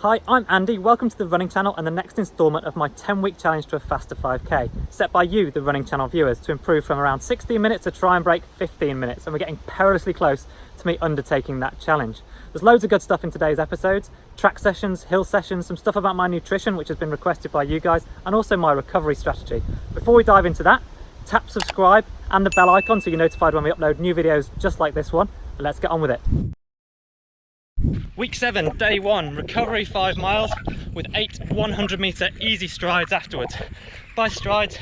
Hi, I'm Andy, welcome to the running channel and the next instalment of my 10-week challenge to a faster 5k, set by you, the running channel viewers, to improve from around 16 minutes to try and break 15 minutes, and we're getting perilously close to me undertaking that challenge. There's loads of good stuff in today's episodes, track sessions, hill sessions, some stuff about my nutrition which has been requested by you guys, and also my recovery strategy. Before we dive into that, tap subscribe and the bell icon so you're notified when we upload new videos just like this one, and let's get on with it. Week 7, day 1, recovery 5 miles with 8 100-metre easy strides afterwards. By strides,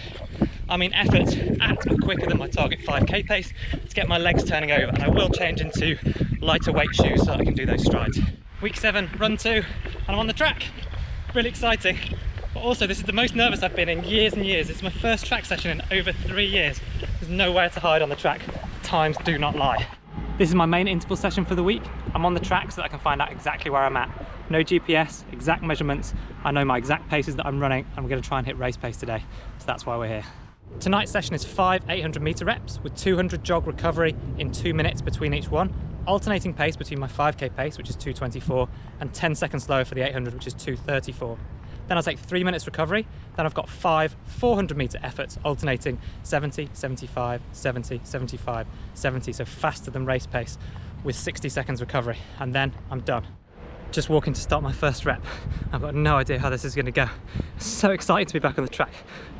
I mean efforts at or quicker than my target 5k pace to get my legs turning over, and I will change into lighter weight shoes so that I can do those strides. Week 7, run 2, and I'm on the track. Really exciting, but also this is the most nervous I've been in years and years. It's my first track session in over 3 years. There's nowhere to hide on the track. Times do not lie. This is my main interval session for the week. I'm on the track so that I can find out exactly where I'm at. No GPS, exact measurements. I know my exact paces that I'm running. I'm going to try and hit race pace today. So that's why we're here. Tonight's session is 5 800-metre reps with 200 jog recovery in 2 minutes between each one. Alternating pace between my 5k pace, which is 2:24, and 10 seconds slower for the 800, which is 2:34. Then I'll take 3 minutes recovery. Then I've got 5 400-metre efforts alternating 70, 75, 70, 75, 70, so faster than race pace with 60 seconds recovery. And then I'm done. Just walking to start my first rep. I've got no idea how this is going to go. So excited to be back on the track,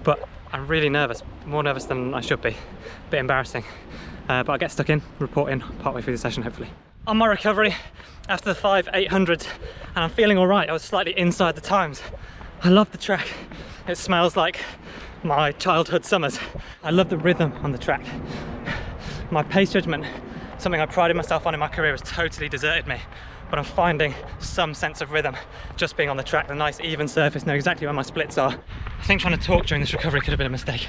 but I'm really nervous, more nervous than I should be. A bit embarrassing, but I'll get stuck in, report in partway through the session hopefully. On my recovery after the 5 800s, and I'm feeling all right. I was slightly inside the times. I love the track. It smells like my childhood summers. I love the rhythm on the track. My pace judgment, something I prided myself on in my career, has totally deserted me, but I'm finding some sense of rhythm just being on the track. The nice even surface, know exactly where my splits are. I think trying to talk during this recovery could have been a mistake.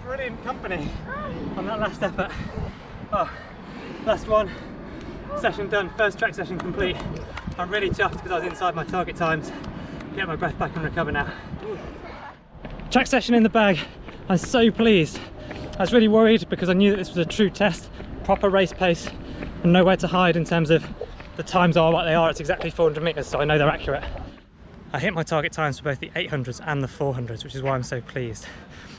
Brilliant company on that last effort. Oh, last one, session done, first track session complete. I'm really chuffed because I was inside my target times. Get my breath back and recover now. Track session in the bag. I'm so pleased. I was really worried because I knew that this was a true test, proper race pace, and nowhere to hide in terms of the times are what they are. It's exactly 400 meters, so I know they're accurate. I hit my target times for both the 800s and the 400s, which is why I'm so pleased.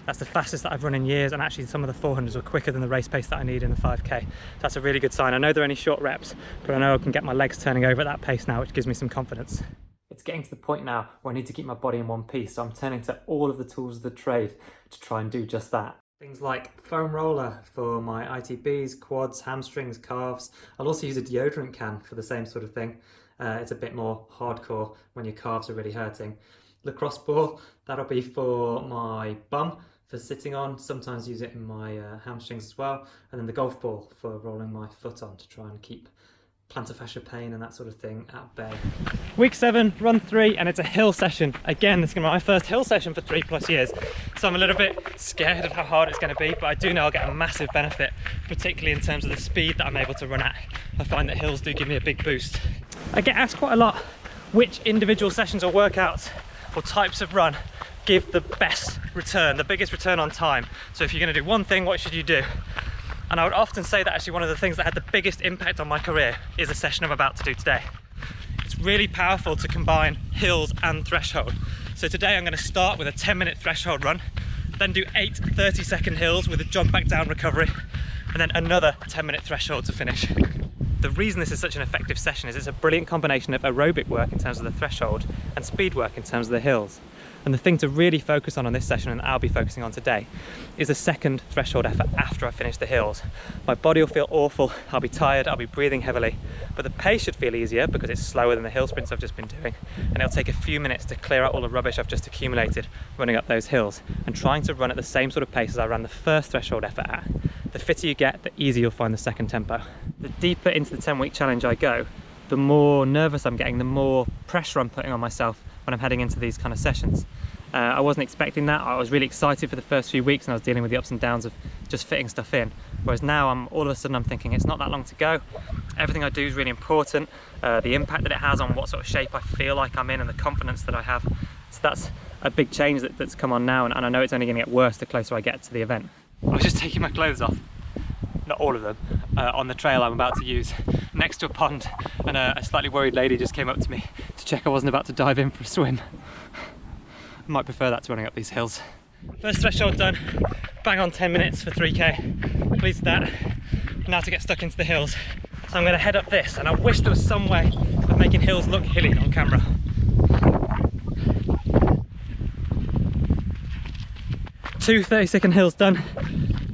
That's the fastest that I've run in years, and actually some of the 400s were quicker than the race pace that I need in the 5k. That's a really good sign. I know they're only short reps, but I know I can get my legs turning over at that pace now, which gives me some confidence. It's getting to the point now where I need to keep my body in one piece, so I'm turning to all of the tools of the trade to try and do just that. Things like foam roller for my ITBs, quads, hamstrings, calves. I'll also use a deodorant can for the same sort of thing. It's a bit more hardcore when your calves are really hurting. Lacrosse ball, that'll be for my bum, for sitting on, sometimes use it in my hamstrings as well, and then the golf ball for rolling my foot on to try and keep plantar fascia pain and that sort of thing at bay. Week 7, run 3, and it's a hill session. Again, this is going to be my first hill session for 3+ years, so I'm a little bit scared of how hard it's going to be, but I do know I'll get a massive benefit, particularly in terms of the speed that I'm able to run at. I find that hills do give me a big boost. I get asked quite a lot which individual sessions or workouts or types of run give the best return, the biggest return on time. So if you're going to do one thing, what should you do? And I would often say that actually one of the things that had the biggest impact on my career is the session I'm about to do today. It's really powerful to combine hills and threshold. So today I'm going to start with a 10-minute threshold run, then do 8 30-second hills with a jog back down recovery, and then another 10-minute threshold to finish. The reason this is such an effective session is it's a brilliant combination of aerobic work in terms of the threshold and speed work in terms of the hills. And the thing to really focus on this session, and I'll be focusing on today, is a second threshold effort after I finish the hills. My body will feel awful, I'll be tired, I'll be breathing heavily, but the pace should feel easier because it's slower than the hill sprints I've just been doing, and it'll take a few minutes to clear out all the rubbish I've just accumulated running up those hills and trying to run at the same sort of pace as I ran the first threshold effort at. The fitter you get, the easier you'll find the second tempo. The deeper into the 10-week challenge I go, the more nervous I'm getting, the more pressure I'm putting on myself when I'm heading into these kind of sessions. I wasn't expecting that. I was really excited for the first few weeks and I was dealing with the ups and downs of just fitting stuff in. Whereas now all of a sudden I'm thinking it's not that long to go. Everything I do is really important. The impact that it has on what sort of shape I feel like I'm in and the confidence that I have. So that's a big change that's come on now, and I know it's only going to get worse the closer I get to the event. I was just taking my clothes off, not all of them, on the trail I'm about to use next to a pond, and a slightly worried lady just came up to me to check I wasn't about to dive in for a swim. I might prefer that to running up these hills. First threshold done, bang on 10 minutes for 3k, pleased with that. Now to get stuck into the hills. So I'm going to head up this, and I wish there was some way of making hills look hilly on camera. Two 30-second hills done.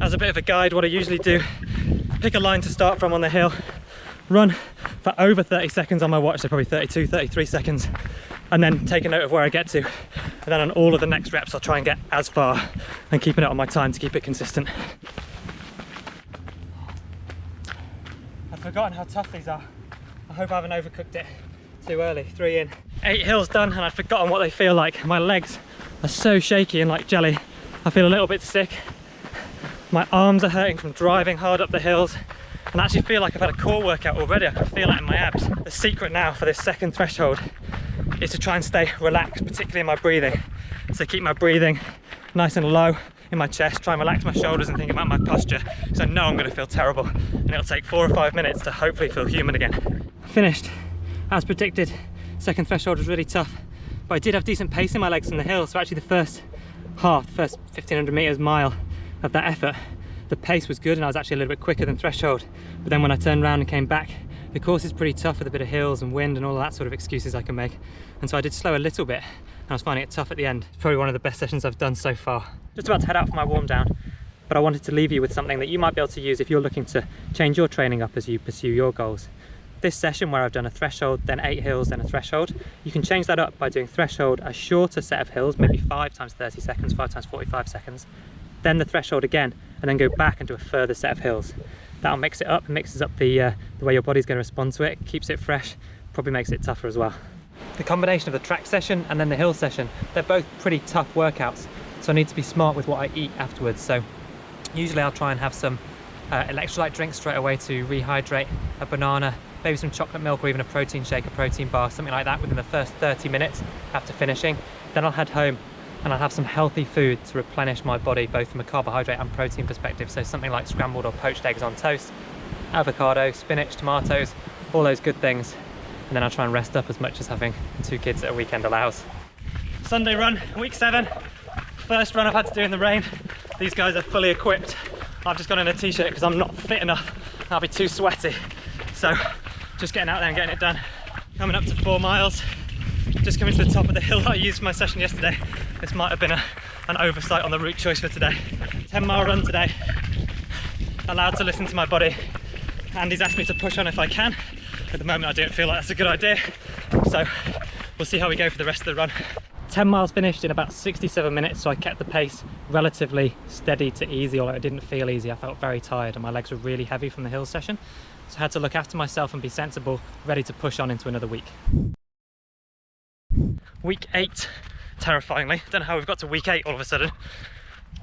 As a bit of a guide, what I usually do, pick a line to start from on the hill, run for over 30 seconds on my watch, so probably 32, 33 seconds, and then take a note of where I get to. And then on all of the next reps, I'll try and get as far and keeping it on my time to keep it consistent. I've forgotten how tough these are. I hope I haven't overcooked it too early. 3 in. 8 hills done, and I've forgotten what they feel like. My legs are so shaky and like jelly. I feel a little bit sick. My arms are hurting from driving hard up the hills, and I actually feel like I've had a core workout already. I can feel it in my abs. The secret now for this second threshold is to try and stay relaxed, particularly in my breathing. So keep my breathing nice and low in my chest, try and relax my shoulders and think about my posture, because I know I'm going to feel terrible, and it'll take 4 or 5 minutes to hopefully feel human again. Finished. As predicted, second threshold was really tough, but I did have decent pace in my legs from the hill, so actually the first 1500 meters, mile of that effort, the pace was good and I was actually a little bit quicker than threshold. But then when I turned around and came back, the course is pretty tough with a bit of hills and wind and all that sort of excuses I can make, and so I did slow a little bit and I was finding it tough at the end. It's probably one of the best sessions I've done so far. Just about to head out for my warm down, but I wanted to leave you with something that you might be able to use if you're looking to change your training up as you pursue your goals. This session, where I've done a threshold, then 8 hills, then a threshold, you can change that up by doing threshold, a shorter set of hills, maybe 5 times 30 seconds, 5 times 45 seconds, then the threshold again, and then go back and do a further set of hills. That'll mix it up, mixes up the way your body's going to respond to it, keeps it fresh, probably makes it tougher as well. The combination of the track session and then the hill session, they're both pretty tough workouts, so I need to be smart with what I eat afterwards. So usually I'll try and have some electrolyte drinks straight away to rehydrate, a banana, maybe some chocolate milk or even a protein shake, a protein bar, something like that within the first 30 minutes after finishing. Then I'll head home and I'll have some healthy food to replenish my body, both from a carbohydrate and protein perspective. So something like scrambled or poached eggs on toast, avocado, spinach, tomatoes, all those good things. And then I'll try and rest up as much as having 2 kids at a weekend allows. Sunday run, week 7. First run I've had to do in the rain. These guys are fully equipped. I've just gone in a t-shirt because I'm not fit enough. I'll be too sweaty. So just getting out there and getting it done. Coming up to 4 miles. Just coming to the top of the hill that I used for my session yesterday. This might have been an oversight on the route choice for today. 10-mile run today. Allowed to listen to my body. Andy's asked me to push on if I can. At the moment I don't feel like that's a good idea. So we'll see how we go for the rest of the run. 10 miles finished in about 67 minutes, so I kept the pace relatively steady to easy, although it didn't feel easy. I felt very tired and my legs were really heavy from the hill session. So I had to look after myself and be sensible, ready to push on into another week. Week 8, terrifyingly. Don't know how we've got to week 8 all of a sudden.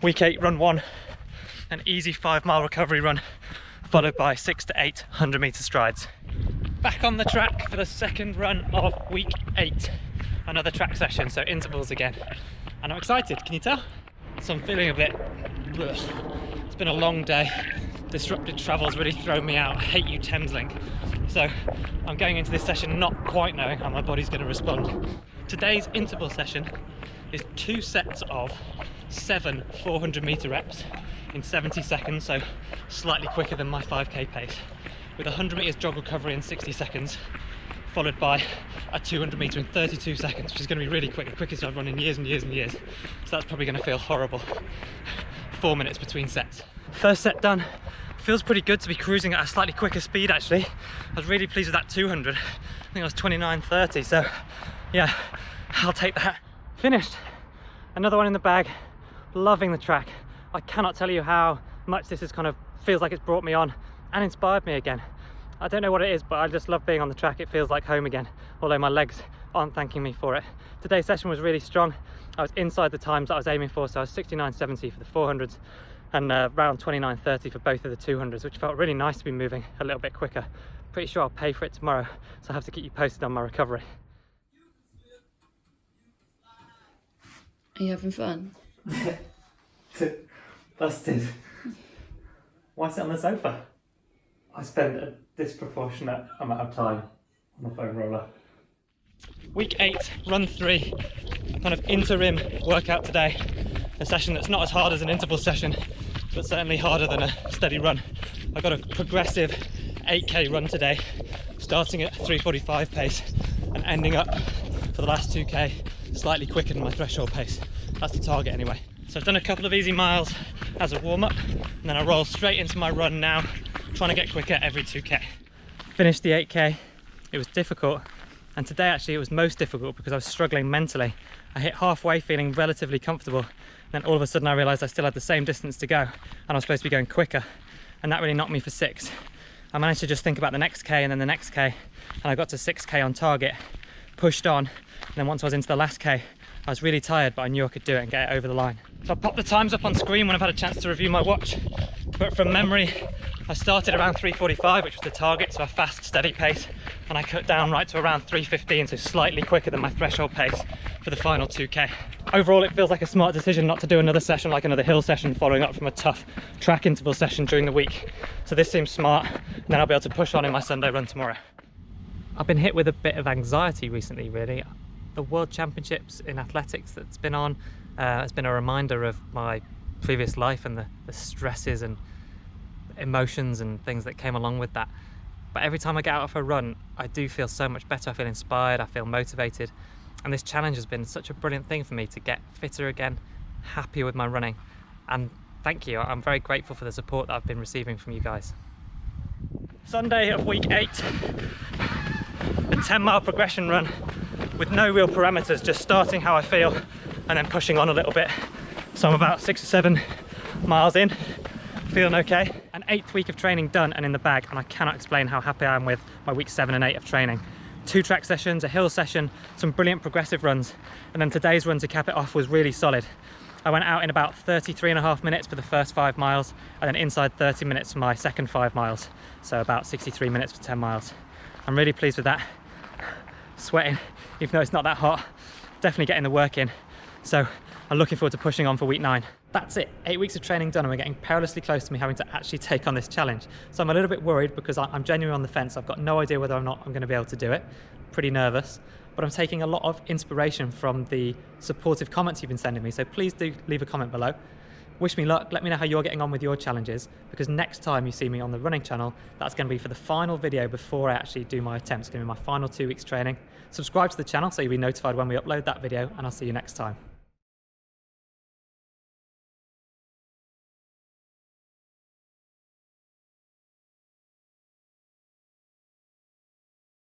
Week 8, run 1, an easy 5-mile recovery run, followed by 6 to 8 100-meter strides. Back on the track for the second run of week 8. Another track session, so intervals again. And I'm excited, can you tell? So I'm feeling a bit ugh. It's been a long day. Disrupted travel's really thrown me out. I hate you, Thameslink. So I'm going into this session not quite knowing how my body's going to respond. Today's interval session is 2 sets of 7 400-meter reps in 70 seconds, so slightly quicker than my 5k pace, with 100 meters jog recovery in 60 seconds, followed by a 200 meter in 32 seconds, which is going to be really quick, the quickest I've run in years and years and years. So that's probably going to feel horrible. 4 minutes between sets. First set done. Feels pretty good to be cruising at a slightly quicker speed actually. I was really pleased with that 200. I think I was 29:30, so yeah, I'll take that. Finished. Another one in the bag. Loving the track. I cannot tell you how much this is kind of feels like it's brought me on and inspired me again. I don't know what it is, but I just love being on the track. It feels like home again, although my legs aren't thanking me for it. Today's session was really strong. I was inside the times that I was aiming for, so I was 69:70 for the 400s and around 29:30 for both of the 200s, which felt really nice to be moving a little bit quicker. Pretty sure I'll pay for it tomorrow, so I have to keep you posted on my recovery. Are you having fun? Busted. Why sit on the sofa? I spend a disproportionate amount of time on the foam roller. Week 8, run 3, a kind of interim workout today. A session that's not as hard as an interval session, but certainly harder than a steady run. I got a progressive 8k run today, starting at 3:45 pace and ending up for the last 2k slightly quicker than my threshold pace. That's the target anyway. So I've done a couple of easy miles as a warm-up, and then I roll straight into my run now, trying to get quicker every 2k. Finished the 8k. It was difficult, and today actually it was most difficult because I was struggling mentally. I hit halfway feeling relatively comfortable, then all of a sudden I realised I still had the same distance to go and I was supposed to be going quicker, and that really knocked me for 6. I managed to just think about the next k and then the next k, and I got to 6k on target, pushed on, and then once I was into the last k I was really tired, but I knew I could do it and get it over the line. So I'll pop the times up on screen when I've had a chance to review my watch, but from memory I started around 3:45, which was the target, so a fast steady pace, and I cut down right to around 3:15, so slightly quicker than my threshold pace for the final 2k. Overall it feels like a smart decision not to do another session like another hill session following up from a tough track interval session during the week. So this seems smart, and then I'll be able to push on in my Sunday run tomorrow. I've been hit with a bit of anxiety recently really. The World Championships in athletics that's been on has been a reminder of my previous life and the stresses and emotions and things that came along with that. But every time I get out of a run I do feel so much better. I feel inspired, I feel motivated, and this challenge has been such a brilliant thing for me to get fitter again, happier with my running, and thank you. I'm very grateful for the support that I've been receiving from you guys. Sunday of week 8, a 10-mile progression run with no real parameters, just starting how I feel and then pushing on a little bit. So I'm about 6 or 7 miles in, feeling okay. An 8th week of training done and in the bag, and I cannot explain how happy I am with my week 7 and 8 of training. 2 track sessions, a hill session, some brilliant progressive runs, and then today's run to cap it off was really solid. I went out in about 33.5 minutes for the first 5 miles, and then inside 30 minutes for my second 5 miles. So about 63 minutes for 10 miles. I'm really pleased with that. Sweating, even though it's not that hot. Definitely getting the work in. So I'm looking forward to pushing on for week 9. That's it, 8 weeks of training done, and we're getting perilously close to me having to actually take on this challenge. So I'm a little bit worried because I'm genuinely on the fence. I've got no idea whether or not I'm going to be able to do it. Pretty nervous, but I'm taking a lot of inspiration from the supportive comments you've been sending me. So please do leave a comment below. Wish me luck, let me know how you're getting on with your challenges, because next time you see me on the running channel, that's going to be for the final video before I actually do my attempt. It's going to be my final 2 weeks training. Subscribe to the channel so you'll be notified when we upload that video, and I'll see you next time.